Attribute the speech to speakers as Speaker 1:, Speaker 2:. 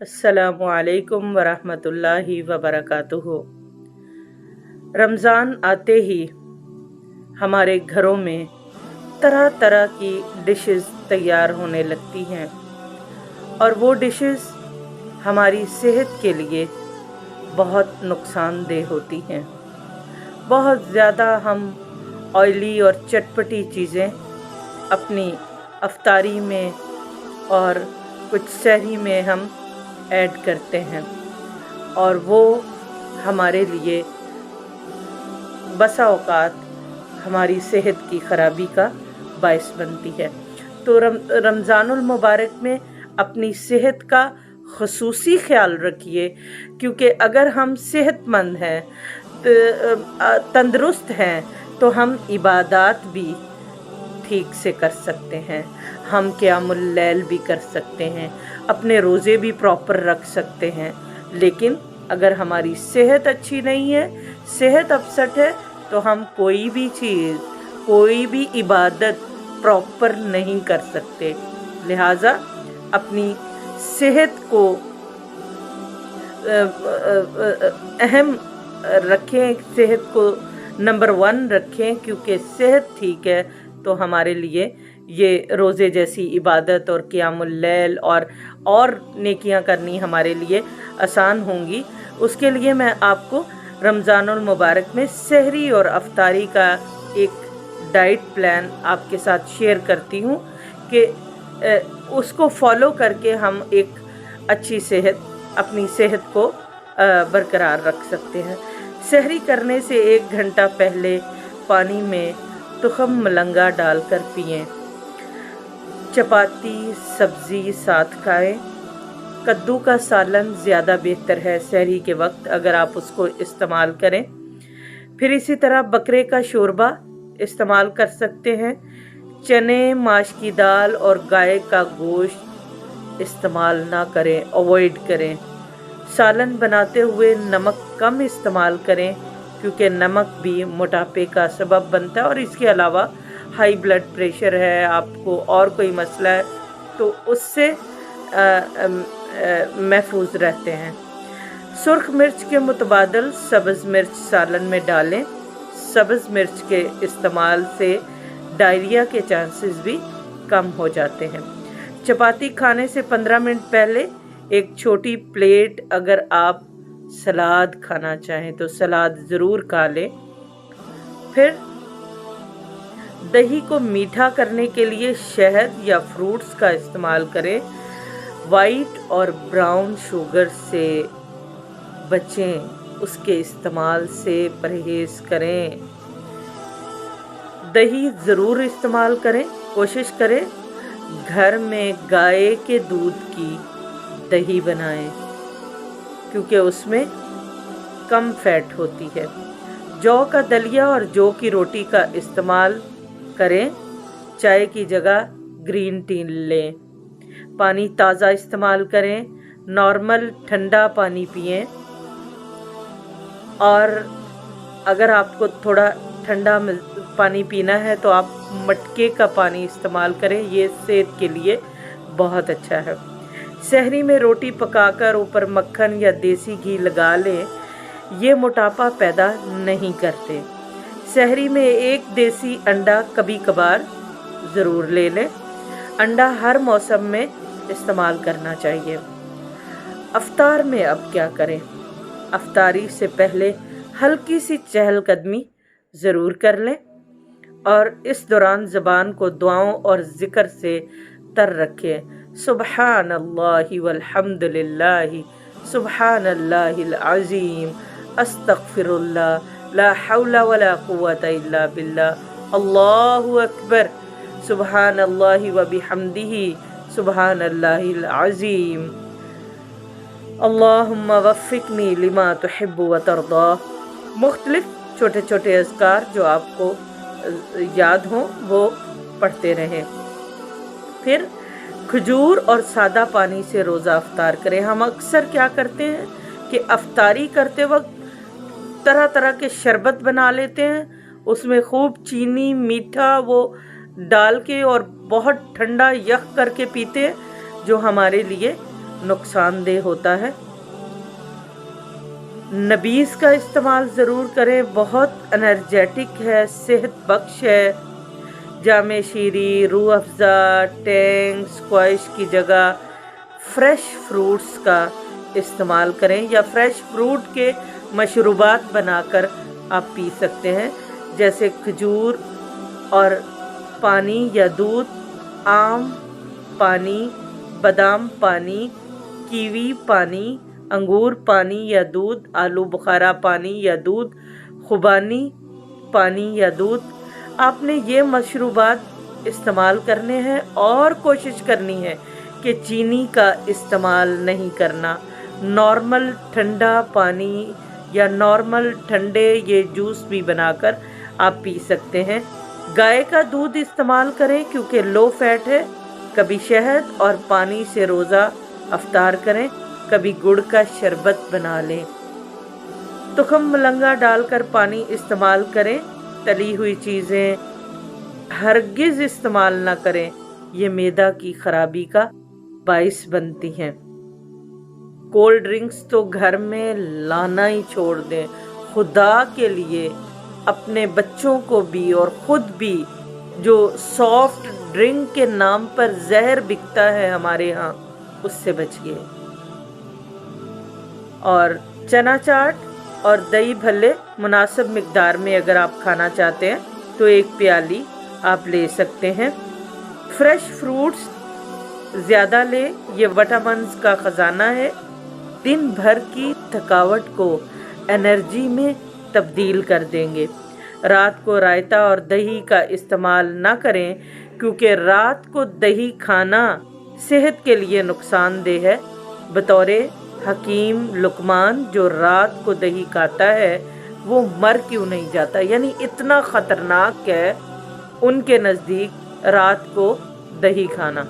Speaker 1: अस्सलामु अलैकुम वरहमतुल्लाहि वबरकातुहू। रमज़ान आते ही हमारे घरों में तरह तरह की डिशेस तैयार होने लगती हैं और वो डिशेस हमारी सेहत के लिए बहुत नुकसानदेह होती हैं। बहुत ज़्यादा हम ऑयली और चटपटी चीज़ें अपनी अफ्तारी में और कुछ सहरी में हम ऐड करते हैं और वो हमारे लिए बसा औकात हमारी सेहत की ख़राबी का बायस बनती है। तो रमज़ानुल मुबारक में अपनी सेहत का ख़ुसूसी ख्याल रखिए, क्योंकि अगर हम सेहतमंद हैं, तंदुरुस्त हैं, तो हम इबादत भी ठीक से कर सकते हैं, हम क़ियामुल लैल भी कर सकते हैं, अपने रोज़े भी प्रॉपर रख सकते हैं। लेकिन अगर हमारी सेहत अच्छी नहीं है, सेहत अपसेट है, तो हम कोई भी चीज़, कोई भी इबादत प्रॉपर नहीं कर सकते। लिहाजा अपनी सेहत को अहम रखें, सेहत को नंबर 1 रखें, क्योंकि सेहत ठीक है तो हमारे लिए ये रोज़े जैसी इबादत और क़ियामुल लैल और नेकियां करनी हमारे लिए आसान होंगी। उसके लिए मैं आपको रमज़ानुल मुबारक में सहरी और अफ्तारी का एक डाइट प्लान आपके साथ शेयर करती हूँ कि उसको फॉलो करके हम एक अच्छी सेहत, अपनी सेहत को बरकरार रख सकते हैं। सहरी करने से 1 घंटा पहले पानी में तुखम मलंगा डालकर पिएं। चपाती सब्ज़ी साथ खाएं। कद्दू का सालन ज़्यादा बेहतर है सहरी के वक्त, अगर आप उसको इस्तेमाल करें। फिर इसी तरह बकरे का शोरबा इस्तेमाल कर सकते हैं। चने, माश की दाल और गाय का गोश्त इस्तेमाल ना करें, अवॉइड करें। सालन बनाते हुए नमक कम इस्तेमाल करें, क्योंकि नमक भी मोटापे का सबब बनता है और इसके अलावा हाई ब्लड प्रेशर है, आपको और कोई मसला है, तो उससे महफूज रहते हैं। सुर्ख मिर्च के मुतबादल सब्ज़ मिर्च सालन में डालें। सब्ज़ मिर्च के इस्तेमाल से डायरिया के चांसेस भी कम हो जाते हैं। चपाती खाने से 15 मिनट पहले एक छोटी प्लेट, अगर आप सलाद खाना चाहें तो सलाद ज़रूर खा लें। फिर दही को मीठा करने के लिए शहद या फ्रूट्स का इस्तेमाल करें। वाइट और ब्राउन शुगर से बचें, उसके इस्तेमाल से परहेज़ करें। दही ज़रूर इस्तेमाल करें, कोशिश करें घर में गाय के दूध की दही बनाएं, क्योंकि उसमें कम फैट होती है। जौ का दलिया और जौ की रोटी का इस्तेमाल करें। चाय की जगह ग्रीन टी लें। पानी ताज़ा इस्तेमाल करें। नॉर्मल ठंडा पानी पिएं, और अगर आपको थोड़ा ठंडा पानी पीना है तो आप मटके का पानी इस्तेमाल करें, ये सेहत के लिए बहुत अच्छा है। सहरी में रोटी पकाकर ऊपर मक्खन या देसी घी लगा लें, ये मोटापा पैदा नहीं करते। सहरी में एक देसी अंडा कभी कभार ज़रूर ले लें। अंडा हर मौसम में इस्तेमाल करना चाहिए। अफ्तार में अब क्या करें? अफ्तारी से पहले हल्की सी चहलकदमी ज़रूर कर लें और इस दौरान ज़बान को दुआओं और ज़िक्र से तर रखें। सुबहानल्लाहि वल्हम्दुलिल्लाहि सुबहानल्लाहिल अज़ीम अस्तग़फिरुल्लाह ला हौला वला कुव्वता इल्ला बिल्लाह अल्लाहु अकबर सुबहानल्लाहि व बिहम्दिही सुबहानल्लाहिल अज़ीम अल्लाहुम्मा वफ़्फ़िक़नी लिमा तुहिब्बु व तर्दा। मुख्तलिफ छोटे छोटे अज़कार जो आपको याद हों वो पढ़ते रहें। फिर खजूर और सादा पानी से रोज़ा अफ्तार करें। हम अक्सर क्या करते हैं कि अफ्तारी करते वक्त तरह तरह के शरबत बना लेते हैं, उसमें खूब चीनी मीठा वो डाल के और बहुत ठंडा यख करके पीते हैं, जो हमारे लिए नुकसानदेह होता है। नबीज़ का इस्तेमाल ज़रूर करें, बहुत एनर्जेटिक है, सेहत बख्श है। जामे शीरी, रूह अफ़ज़ा, टैंग, स्क्वैश की जगह फ्रेश फ्रूट्स का इस्तेमाल करें या फ्रेश फ्रूट के मशरूबात बनाकर आप पी सकते हैं, जैसे खजूर और पानी या दूध, आम पानी, बादाम पानी, कीवी पानी, अंगूर पानी या दूध, आलू बुखारा पानी या दूध, खुबानी पानी या दूध। आपने ये मशरूबात इस्तेमाल करने हैं और कोशिश करनी है कि चीनी का इस्तेमाल नहीं करना। नॉर्मल ठंडा पानी या नॉर्मल ठंडे ये जूस भी बनाकर आप पी सकते हैं। गाय का दूध इस्तेमाल करें क्योंकि लो फैट है। कभी शहद और पानी से रोज़ा अफ्तार करें, कभी गुड़ का शरबत बना लें। तुखम मलंगा डालकर पानी इस्तेमाल करें। तली हुई चीज़ें हरगिज़ इस्तेमाल ना करें, ये मैदा की खराबी का बाइस बनती हैं। कोल्ड ड्रिंक्स तो घर में लाना ही छोड़ दें। खुदा के लिए अपने बच्चों को भी और ख़ुद भी, जो सॉफ्ट ड्रिंक के नाम पर जहर बिकता है हमारे यहाँ, उससे बचिए। और चना चाट और दही भल्ले मुनासिब मिक़दार में अगर आप खाना चाहते हैं तो एक प्याली आप ले सकते हैं। फ्रेश फ्रूट्स ज़्यादा लें, ये विटामिन्स का ख़जाना है। दिन भर की थकावट को एनर्जी में तब्दील कर देंगे। रात को रायता और दही का इस्तेमाल ना करें क्योंकि रात को दही खाना सेहत के लिए नुकसानदेह है। बतौरे हकीम लुकमान, जो रात को दही खाता है वो मर क्यों नहीं जाता, यानी इतना ख़तरनाक है उनके नज़दीक रात को दही खाना।